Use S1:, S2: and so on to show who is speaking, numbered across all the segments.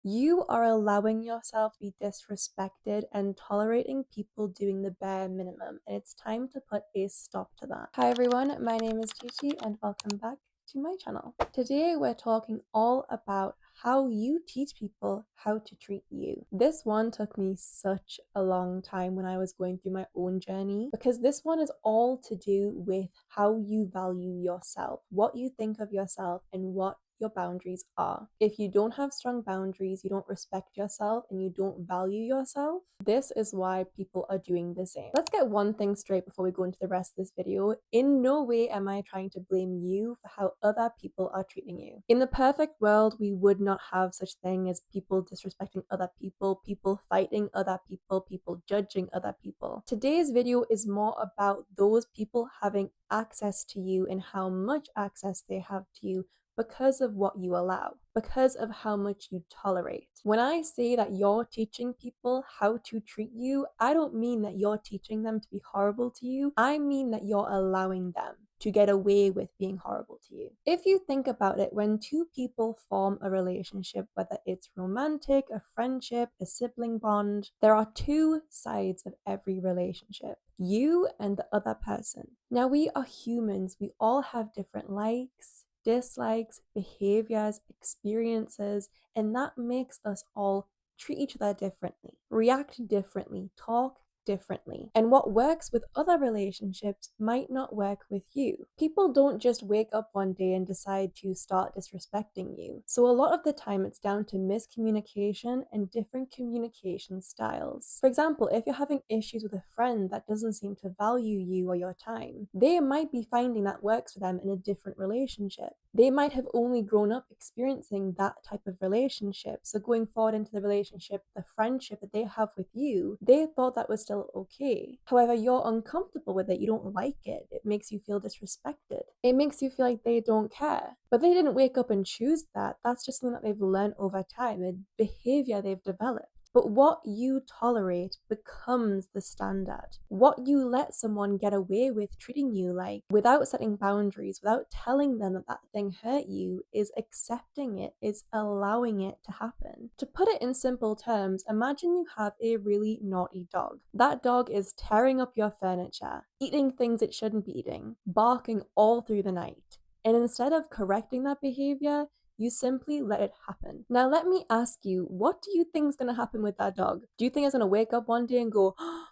S1: You are allowing yourself to be disrespected and tolerating people doing the bare minimum, and it's time to put a stop to that. Hi everyone, my name is Gigi and welcome back to my channel. Today we're talking all about how you teach people how to treat you. This one took me such a long time when I was going through my own journey because this one is all to do with how you value yourself, what you think of yourself, and what your boundaries are. If you don't have strong boundaries, you don't respect yourself, and you don't value yourself, this is why people are doing the same. Let's get one thing straight before we go into the rest of this video. In no way am I trying to blame you for how other people are treating you. In the perfect world, we would not have such thing as people disrespecting other people, people fighting other people judging other people. Today's video is more about those people having access to you and how much access they have to you because of what you allow, because of how much you tolerate. When I say that you're teaching people how to treat you, I don't mean that you're teaching them to be horrible to you. I mean that you're allowing them to get away with being horrible to you. If you think about it, when two people form a relationship, whether it's romantic, a friendship, a sibling bond, there are two sides of every relationship: you and the other person. Now, we are humans, we all have different likes, dislikes, behaviors, experiences, and that makes us all treat each other differently, react differently, talk differently. And what works with other relationships might not work with you. People don't just wake up one day and decide to start disrespecting you. So a lot of the time it's down to miscommunication and different communication styles. For example, if you're having issues with a friend that doesn't seem to value you or your time, they might be finding that works for them in a different relationship. They might have only grown up experiencing that type of relationship. So going forward into the relationship, the friendship that they have with you, they thought that was still okay. However, you're uncomfortable with it. You don't like it. It makes you feel disrespected. It makes you feel like they don't care. But they didn't wake up and choose that. That's just something that they've learned over time, a behavior they've developed. But what you tolerate becomes the standard. What you let someone get away with treating you like without setting boundaries, without telling them that that thing hurt you, is accepting it, is allowing it to happen. To put it in simple terms, imagine you have a really naughty dog. That dog is tearing up your furniture, eating things it shouldn't be eating, barking all through the night. And instead of correcting that behavior, you simply let it happen. Now, let me ask you, what do you think is going to happen with that dog? Do you think it's going to wake up one day and go, oh,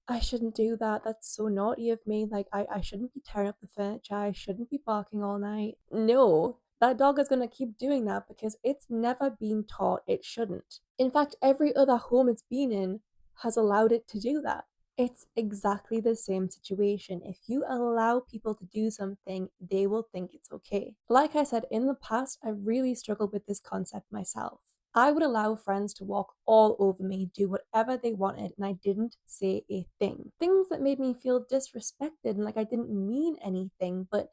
S1: I shouldn't do that. That's so naughty of me. Like, I shouldn't be tearing up the furniture. I shouldn't be barking all night. No, that dog is going to keep doing that because it's never been taught it shouldn't. In fact, every other home it's been in has allowed it to do that. It's exactly the same situation. If you allow people to do something, they will think it's okay. Like I said, in the past, I really struggled with this concept myself. I would allow friends to walk all over me, do whatever they wanted, and I didn't say a thing. Things that made me feel disrespected and like I didn't mean anything, but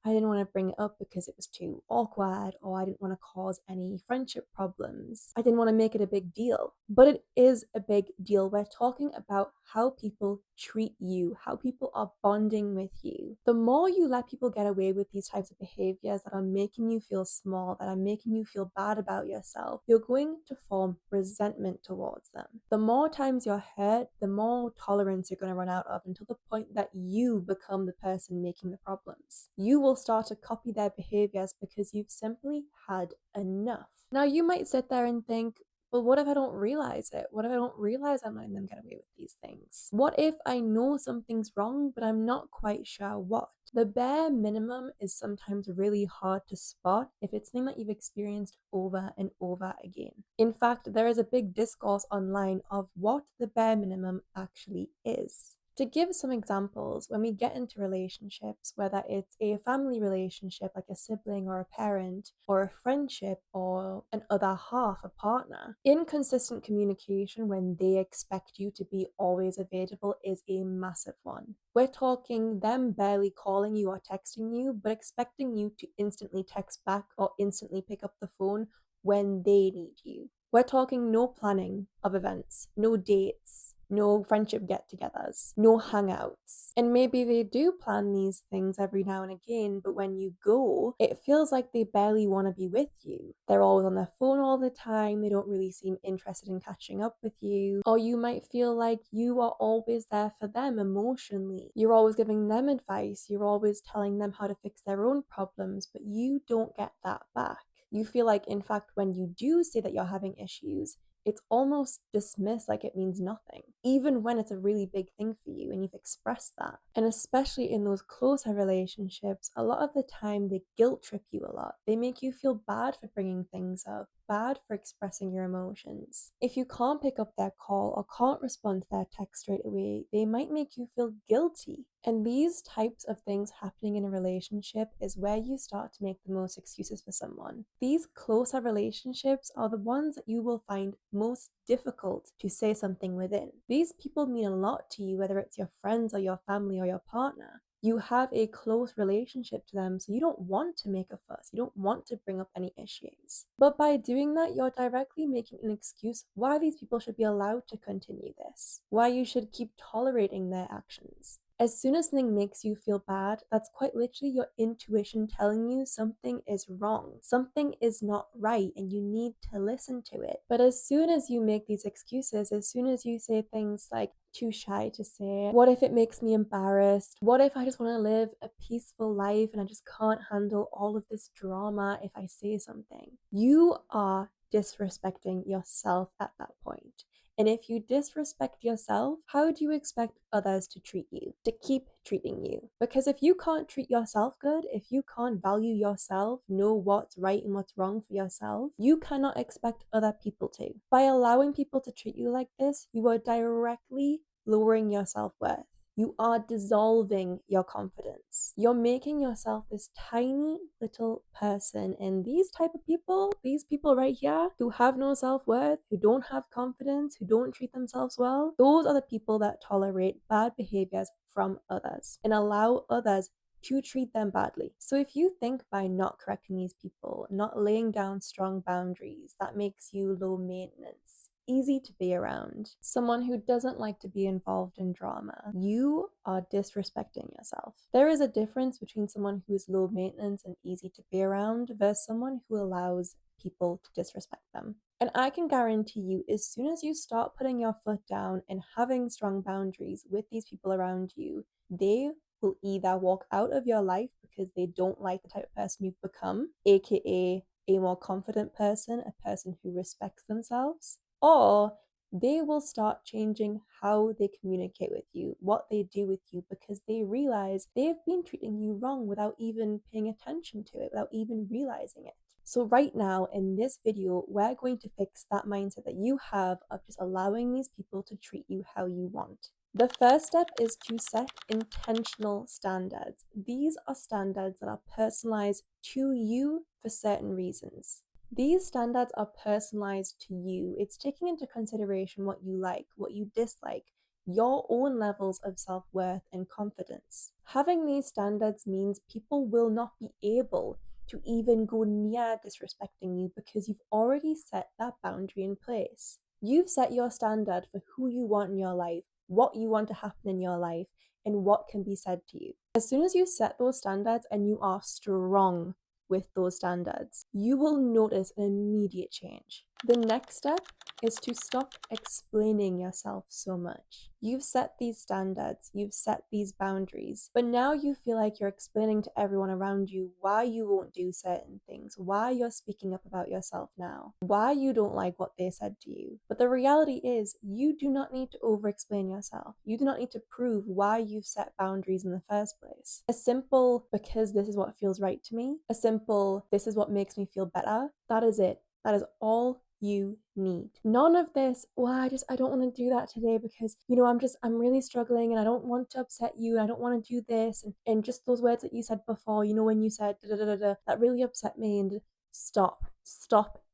S1: I didn't want to bring it up because it was too awkward, or I didn't want to cause any friendship problems. I didn't want to make it a big deal. But it is a big deal. We're talking about how people treat you, how people are bonding with you. The more you let people get away with these types of behaviors that are making you feel small, that are making you feel bad about yourself, you're going to form resentment towards them. The more times you're hurt, the more tolerance you're going to run out of until the point that you become the person making the problems. You will start to copy their behaviors because you've simply had enough. Now, you might sit there and think, but what if I don't realize it? What if I don't realize I'm letting them get away with these things? What if I know something's wrong, but I'm not quite sure what? The bare minimum is sometimes really hard to spot if it's something that you've experienced over and over again. In fact, there is a big discourse online of what the bare minimum actually is. To give some examples, when we get into relationships, whether it's a family relationship like a sibling or a parent, or a friendship or an other half, a partner, inconsistent communication when they expect you to be always available is a massive one. We're talking them barely calling you or texting you, but expecting you to instantly text back or instantly pick up the phone when they need you. We're talking no planning of events, no dates, no friendship get-togethers, no hangouts. And maybe they do plan these things every now and again, but when you go, it feels like they barely want to be with you. They're always on their phone all the time, they don't really seem interested in catching up with you, or you might feel like you are always there for them emotionally. You're always giving them advice, you're always telling them how to fix their own problems, but you don't get that back. You feel like, in fact, when you do say that you're having issues, it's almost dismissed like it means nothing, even when it's a really big thing for you and you've expressed that. And especially in those closer relationships, a lot of the time they guilt trip you a lot. They make you feel bad for bringing things up, bad for expressing your emotions. If you can't pick up their call or can't respond to their text straight away, they might make you feel guilty. And these types of things happening in a relationship is where you start to make the most excuses for someone. These closer relationships are the ones that you will find most difficult to say something within. These people mean a lot to you, whether it's your friends or your family or your partner. You have a close relationship to them, so you don't want to make a fuss. You don't want to bring up any issues. But by doing that, you're directly making an excuse why these people should be allowed to continue this, why you should keep tolerating their actions. As soon as something makes you feel bad, that's quite literally your intuition telling you something is wrong, something is not right, and you need to listen to it. But as soon as you make these excuses, as soon as you say things like, too shy to say it, what if it makes me embarrassed, what if I just want to live a peaceful life and I just can't handle all of this drama if I say something, you are disrespecting yourself at that point. And if you disrespect yourself, how do you expect others to treat you, to keep treating you? Because if you can't treat yourself good, if you can't value yourself, know what's right and what's wrong for yourself, you cannot expect other people to. By allowing people to treat you like this, you are directly lowering your self-worth. You are dissolving your confidence. You're making yourself this tiny little person. And these type of people, these people right here who have no self-worth, who don't have confidence, who don't treat themselves well, those are the people that tolerate bad behaviors from others and allow others to treat them badly. So if you think by not correcting these people, not laying down strong boundaries, that makes you low maintenance, easy to be around, someone who doesn't like to be involved in drama, you are disrespecting yourself. There is a difference between someone who is low maintenance and easy to be around versus someone who allows people to disrespect them. And I can guarantee you, as soon as you start putting your foot down and having strong boundaries with these people around you, they will either walk out of your life because they don't like the type of person you've become, aka a more confident person, a person who respects themselves, or they will start changing how they communicate with you, what they do with you, because they realize they've been treating you wrong without even paying attention to it, without even realizing it. So right now in this video, we're going to fix that mindset that you have of just allowing these people to treat you how you want. The first step is to set intentional standards. These are standards that are personalized to you for certain reasons. These standards are personalized to you. It's taking into consideration what you like, what you dislike, your own levels of self-worth and confidence. Having these standards means people will not be able to even go near disrespecting you because you've already set that boundary in place. You've set your standard for who you want in your life, what you want to happen in your life, and what can be said to you. As soon as you set those standards and you are strong with those standards, you will notice an immediate change. The next step is to stop explaining yourself so much. You've set these standards, you've set these boundaries, but now you feel like you're explaining to everyone around you why you won't do certain things, why you're speaking up about yourself now, why you don't like what they said to you. But the reality is, you do not need to over-explain yourself. You do not need to prove why you've set boundaries in the first place. A simple, because this is what feels right to me, a simple, this is what makes me feel better, that is it. That is all you need. None of this, well, I don't want to do that today because, I'm really struggling and I don't want to upset you and I don't want to do this. And just those words that you said before, when you said da da da da, that really upset me. And stop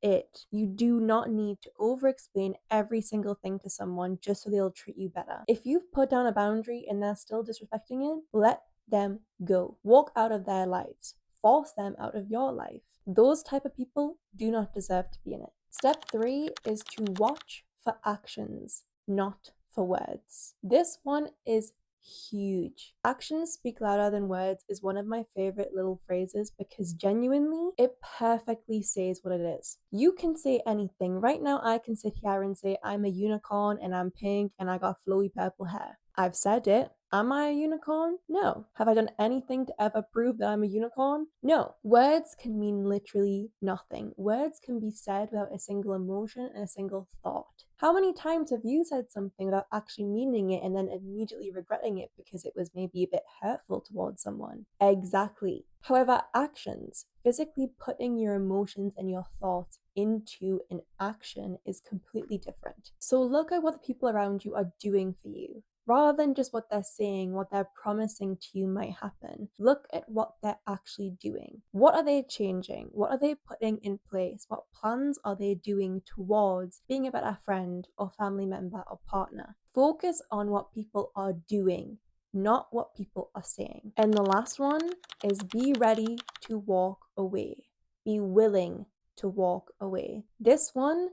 S1: it. You do not need to over-explain every single thing to someone just so they'll treat you better. If you've put down a boundary and they're still disrespecting it, let them go. Walk out of their lives. Force them out of your life. Those type of people do not deserve to be in it. Step 3 is to watch for actions, not for words. This one is huge. Actions speak louder than words is one of my favorite little phrases because genuinely it perfectly says what it is. You can say anything. Right now, I can sit here and say I'm a unicorn and I'm pink and I got flowy purple hair. I've said it. Am I a unicorn? No. Have I done anything to ever prove that I'm a unicorn? No. Words can mean literally nothing. Words can be said without a single emotion and a single thought. How many times have you said something without actually meaning it and then immediately regretting it because it was maybe a bit hurtful towards someone? Exactly. However, actions, physically putting your emotions and your thoughts into an action, is completely different. So look at what the people around you are doing for you. Rather than just what they're saying, what they're promising to you might happen, look at what they're actually doing. What are they changing? What are they putting in place? What plans are they doing towards being a better friend or family member or partner? Focus on what people are doing, not what people are saying. And the last one is be ready to walk away. Be willing to walk away. This one,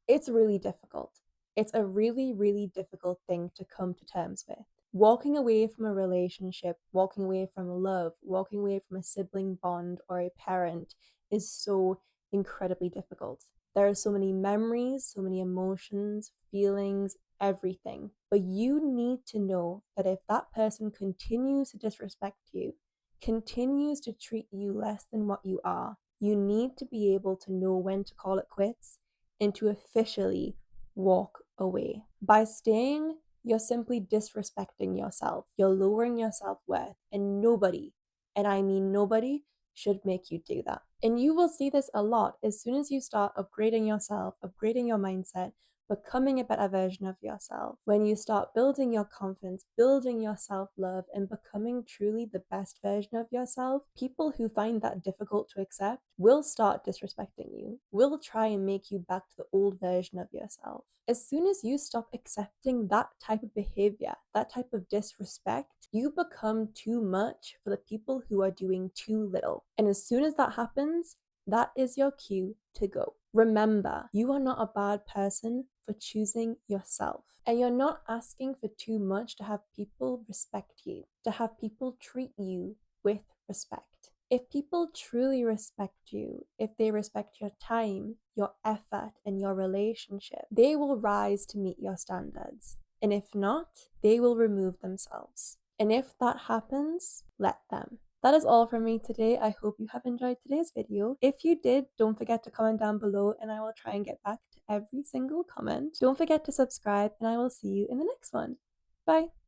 S1: it's really difficult. It's a really, really difficult thing to come to terms with. Walking away from a relationship, walking away from love, walking away from a sibling bond or a parent is so incredibly difficult. There are so many memories, so many emotions, feelings, everything. But you need to know that if that person continues to disrespect you, continues to treat you less than what you are, you need to be able to know when to call it quits and to officially walk away. By staying, you're simply disrespecting yourself. You're lowering your self worth, and nobody, and I mean nobody, should make you do that. And you will see this a lot as soon as you start upgrading yourself, upgrading your mindset, becoming a better version of yourself. When you start building your confidence, building your self love, and becoming truly the best version of yourself, people who find that difficult to accept will start disrespecting you, will try and make you back to the old version of yourself. As soon as you stop accepting that type of behavior, that type of disrespect, you become too much for the people who are doing too little. And as soon as that happens, that is your cue to go. Remember, you are not a bad person for choosing yourself. And you're not asking for too much to have people respect you, to have people treat you with respect. If people truly respect you, if they respect your time, your effort, and your relationship, they will rise to meet your standards. And if not, they will remove themselves. And if that happens, let them. That is all from me today. I hope you have enjoyed today's video. If you did, don't forget to comment down below and I will try and get back to every single comment. Don't forget to subscribe and I will see you in the next one. Bye.